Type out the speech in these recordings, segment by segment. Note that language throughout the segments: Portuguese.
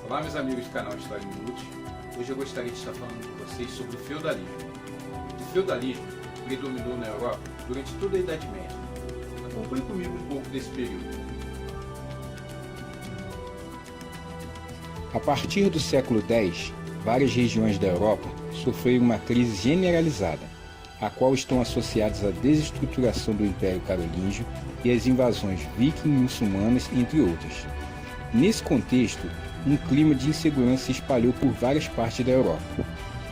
Olá, meus amigos do canal História em Minutos. Hoje eu gostaria de estar falando com vocês sobre o feudalismo. O feudalismo predominou na Europa durante toda a Idade Média. Acompanhe comigo um pouco desse período. A partir do século X, várias regiões da Europa sofreram uma crise generalizada, a qual estão associadas à desestruturação do Império Carolíngio e às invasões viking e muçulmanas, entre outras. Nesse contexto, um clima de insegurança se espalhou por várias partes da Europa.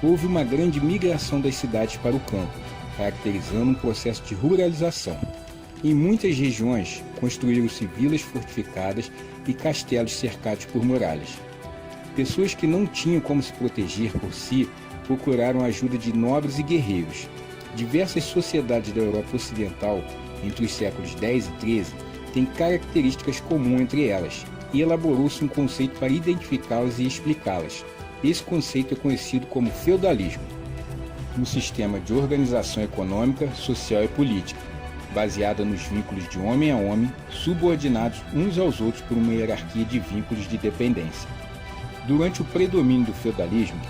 Houve uma grande migração das cidades para o campo, caracterizando um processo de ruralização. Em muitas regiões, construíram-se vilas fortificadas e castelos cercados por muralhas. Pessoas que não tinham como se proteger por si procuraram a ajuda de nobres e guerreiros. Diversas sociedades da Europa Ocidental, entre os séculos X e XIII, têm características comuns entre elas, e elaborou-se um conceito para identificá-las e explicá-las. Esse conceito é conhecido como feudalismo, um sistema de organização econômica, social e política, baseada nos vínculos de homem a homem, subordinados uns aos outros por uma hierarquia de vínculos de dependência. Durante o predomínio do feudalismo,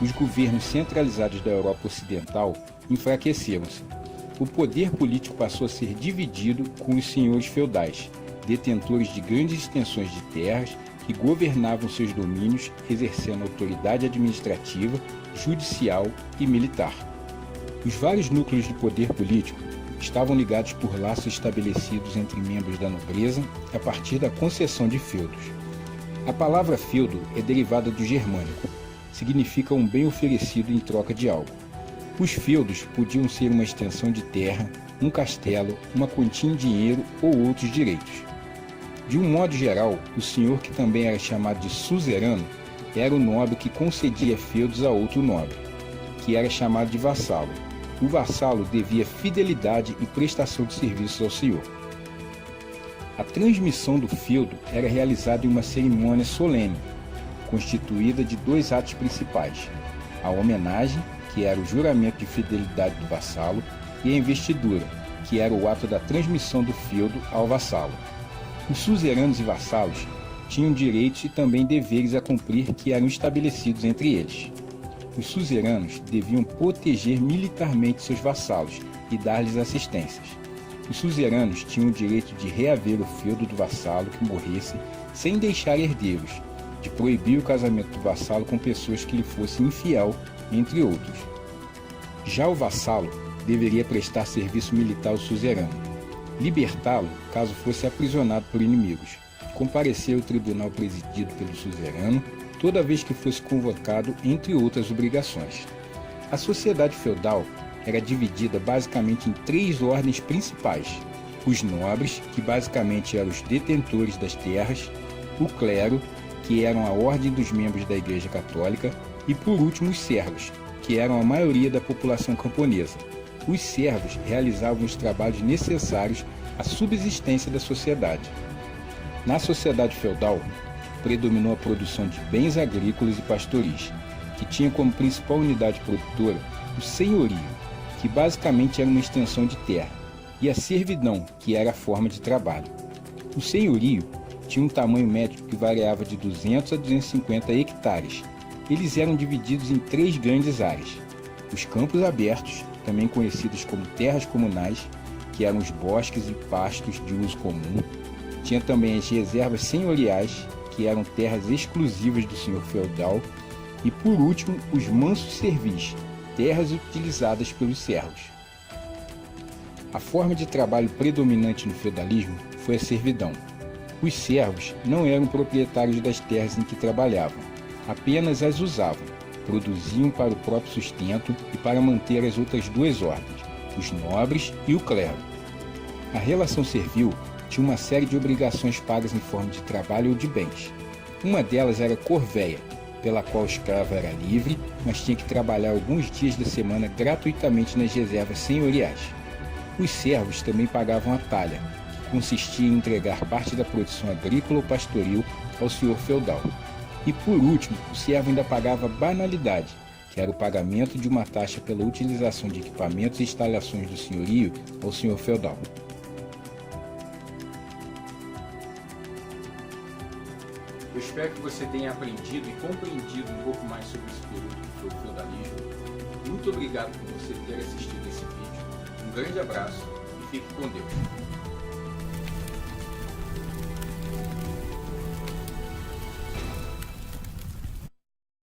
os governos centralizados da Europa Ocidental enfraqueceram-se. O poder político passou a ser dividido com os senhores feudais, detentores de grandes extensões de terras que governavam seus domínios, exercendo autoridade administrativa, judicial e militar. Os vários núcleos de poder político estavam ligados por laços estabelecidos entre membros da nobreza a partir da concessão de feudos. A palavra feudo é derivada do germânico, significa um bem oferecido em troca de algo. Os feudos podiam ser uma extensão de terra, um castelo, uma quantia em dinheiro ou outros direitos. De um modo geral, o senhor, que também era chamado de suzerano, era o nobre que concedia feudos a outro nobre, que era chamado de vassalo. O vassalo devia fidelidade e prestação de serviços ao senhor. A transmissão do feudo era realizada em uma cerimônia solene, constituída de dois atos principais: a homenagem, que era o juramento de fidelidade do vassalo, e a investidura, que era o ato da transmissão do feudo ao vassalo. Os suzeranos e vassalos tinham direitos e também deveres a cumprir que eram estabelecidos entre eles. Os suzeranos deviam proteger militarmente seus vassalos e dar-lhes assistências. Os suzeranos tinham o direito de reaver o feudo do vassalo que morresse sem deixar herdeiros, de proibir o casamento do vassalo com pessoas que lhe fossem infiel, entre outros. Já o vassalo deveria prestar serviço militar ao suzerano, libertá-lo caso fosse aprisionado por inimigos, comparecer ao tribunal presidido pelo suzerano toda vez que fosse convocado, entre outras obrigações. A sociedade feudal era dividida basicamente em três ordens principais: os nobres, que basicamente eram os detentores das terras, o clero, que eram a ordem dos membros da Igreja Católica, e por último os servos, que eram a maioria da população camponesa. Os servos realizavam os trabalhos necessários à subsistência da sociedade. Na sociedade feudal, predominou a produção de bens agrícolas e pastoris, que tinha como principal unidade produtora o senhorio, que basicamente era uma extensão de terra, e a servidão, que era a forma de trabalho. O senhorio tinha um tamanho médio que variava de 200 a 250 hectares. Eles eram divididos em três grandes áreas: os campos abertos, também conhecidos como terras comunais, que eram os bosques e pastos de uso comum. Tinha também as reservas senhoriais, que eram terras exclusivas do senhor feudal. E por último, os mansos servis, terras utilizadas pelos servos. A forma de trabalho predominante no feudalismo foi a servidão. Os servos não eram proprietários das terras em que trabalhavam, apenas as usavam, produziam para o próprio sustento e para manter as outras duas ordens, os nobres e o clero. A relação servil tinha uma série de obrigações pagas em forma de trabalho ou de bens. Uma delas era a corvéia, pela qual o escravo era livre, mas tinha que trabalhar alguns dias da semana gratuitamente nas reservas senhoriais. Os servos também pagavam a talha, que consistia em entregar parte da produção agrícola ou pastoril ao senhor feudal. E por último, o servo ainda pagava banalidade, que era o pagamento de uma taxa pela utilização de equipamentos e instalações do senhorio ao senhor feudal. Eu espero que você tenha aprendido e compreendido um pouco mais sobre esse período que foi o feudalismo. Muito obrigado por você ter assistido esse vídeo. Um grande abraço e fique com Deus.